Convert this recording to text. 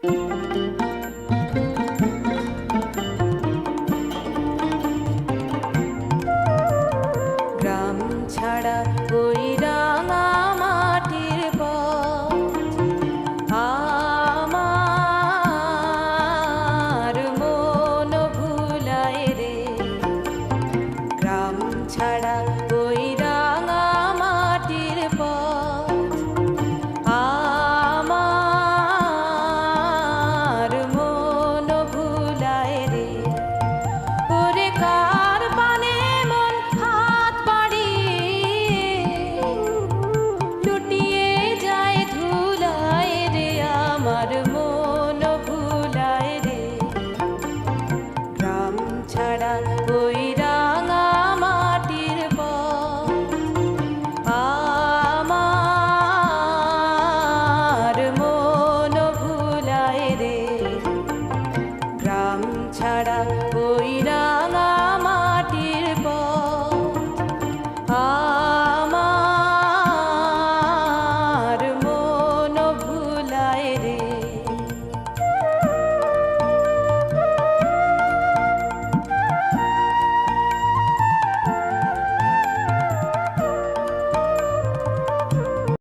গ্রাম ছাড়া ওই রাঙা মাটির পথ আমার মন ভুলায় রে। গ্রাম ছাড়া ওই রাঙা মাটির পথ আমার মন ভুলায় রে। ওরে কার পানে মন হাত বাড়িয়ে লুটিয়ে যায় ধুলায় রে, আমার মন ভুলায় রে। গ্রাম ছাড়া ওই রাঙা মাটির পথ আমার মন ভুলায় রে। গ্রাম ছাড়া